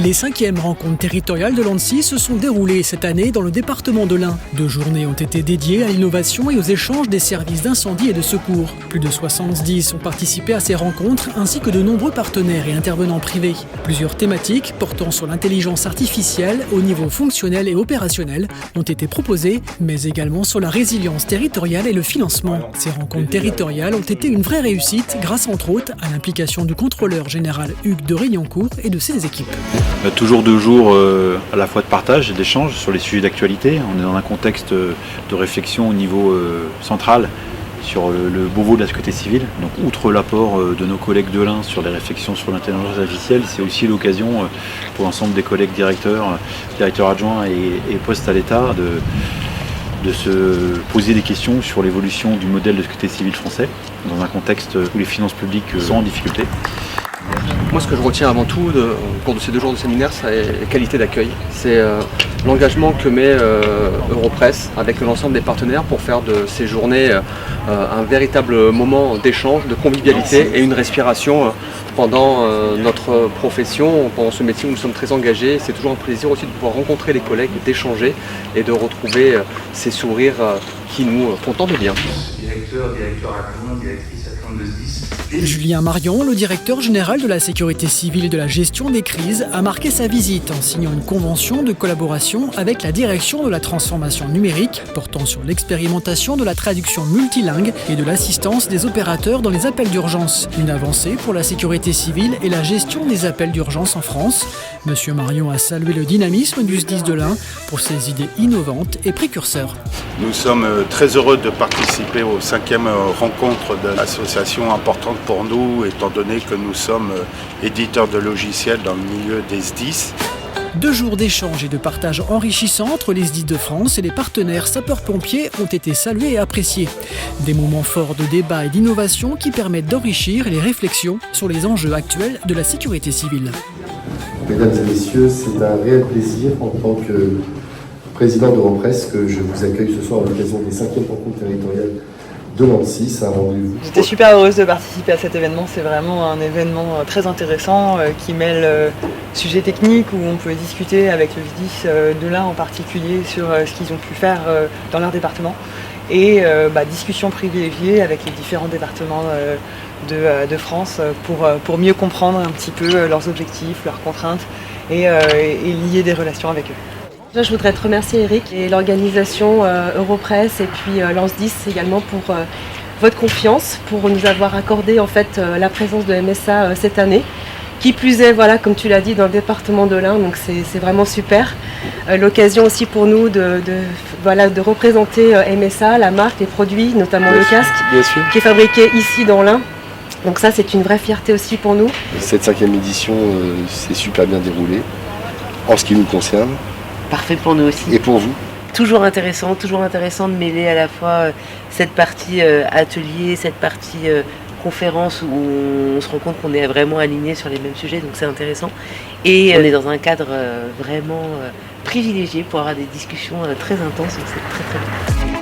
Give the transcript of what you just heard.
Les 5e rencontres territoriales de l'ANSSI se sont déroulées cette année dans le département de l'Ain. 2 journées ont été dédiées à l'innovation et aux échanges des services d'incendie et de secours. Plus de 70 ont participé à ces rencontres ainsi que de nombreux partenaires et intervenants privés. Plusieurs thématiques portant sur l'intelligence artificielle au niveau fonctionnel et opérationnel ont été proposées, mais également sur la résilience territoriale et le financement. Ces rencontres territoriales ont été une vraie réussite grâce entre autres à l'implication du contrôleur général Hugues de Rignancourt et de ses équipes. Toujours 2 jours à la fois de partage et d'échange sur les sujets d'actualité. On est dans un contexte de réflexion au niveau central sur le Beauvau de la sécurité civile. Donc outre l'apport de nos collègues de l'Ain sur les réflexions sur l'intelligence artificielle, c'est aussi l'occasion pour l'ensemble des collègues directeurs adjoints et postes à l'État de se poser des questions sur l'évolution du modèle de sécurité civile français dans un contexte où les finances publiques sont en difficulté. Moi, ce que je retiens avant tout au cours de ces 2 jours de séminaire, c'est la qualité d'accueil. C'est l'engagement que met Europress avec l'ensemble des partenaires pour faire de ces journées un véritable moment d'échange, de convivialité et une respiration pendant notre profession, pendant ce métier où nous sommes très engagés. C'est toujours un plaisir aussi de pouvoir rencontrer les collègues, d'échanger et de retrouver ces sourires qui nous font tant de bien. Directeur adjoint, directrice adjointe de SDIS. Julien Marion, le directeur général de la sécurité civile et de la gestion des crises, a marqué sa visite en signant une convention de collaboration avec la direction de la transformation numérique portant sur l'expérimentation de la traduction multilingue et de l'assistance des opérateurs dans les appels d'urgence. Une avancée pour la sécurité civile et la gestion des appels d'urgence en France. Monsieur Marion a salué le dynamisme du SDIS de l'Ain pour ses idées innovantes et précurseurs. Nous sommes très heureux de participer aux 5e rencontres de l'association importante pour nous, étant donné que nous sommes éditeurs de logiciels dans le milieu des SDIS. 2 jours d'échanges et de partage enrichissants entre les SDIS de France et les partenaires sapeurs-pompiers ont été salués et appréciés. Des moments forts de débat et d'innovation qui permettent d'enrichir les réflexions sur les enjeux actuels de la sécurité civile. Mesdames et messieurs, c'est un réel plaisir en tant que président d'Europress que je vous accueille ce soir à l'occasion des 5e rencontres territoriales de l'ANSSI. C'est un rendez-vous. J'étais super heureuse de participer à cet événement. C'est vraiment un événement très intéressant qui mêle sujets techniques où on peut discuter avec le SDIS de l'Ain en particulier sur ce qu'ils ont pu faire dans leur département et discussions privilégiées avec les différents départements de France pour mieux comprendre un petit peu leurs objectifs, leurs contraintes et lier des relations avec eux. Je voudrais te remercier Eric et l'organisation Europress et puis l'ANSSI également pour votre confiance, pour nous avoir accordé en fait la présence de MSA cette année. Qui plus est, voilà, comme tu l'as dit, dans le département de l'Ain, donc c'est vraiment super. L'occasion aussi pour nous de représenter MSA, la marque, les produits, notamment le casque, qui est fabriqué ici dans l'Ain. Donc ça, c'est une vraie fierté aussi pour nous. Cette 5e édition s'est super bien déroulée, en ce qui nous concerne. Parfait pour nous aussi. Et pour vous? Toujours intéressant de mêler à la fois cette partie atelier, cette partie conférence où on se rend compte qu'on est vraiment aligné sur les mêmes sujets, donc c'est intéressant. Et on est dans un cadre vraiment privilégié pour avoir des discussions très intenses, donc c'est très très bien.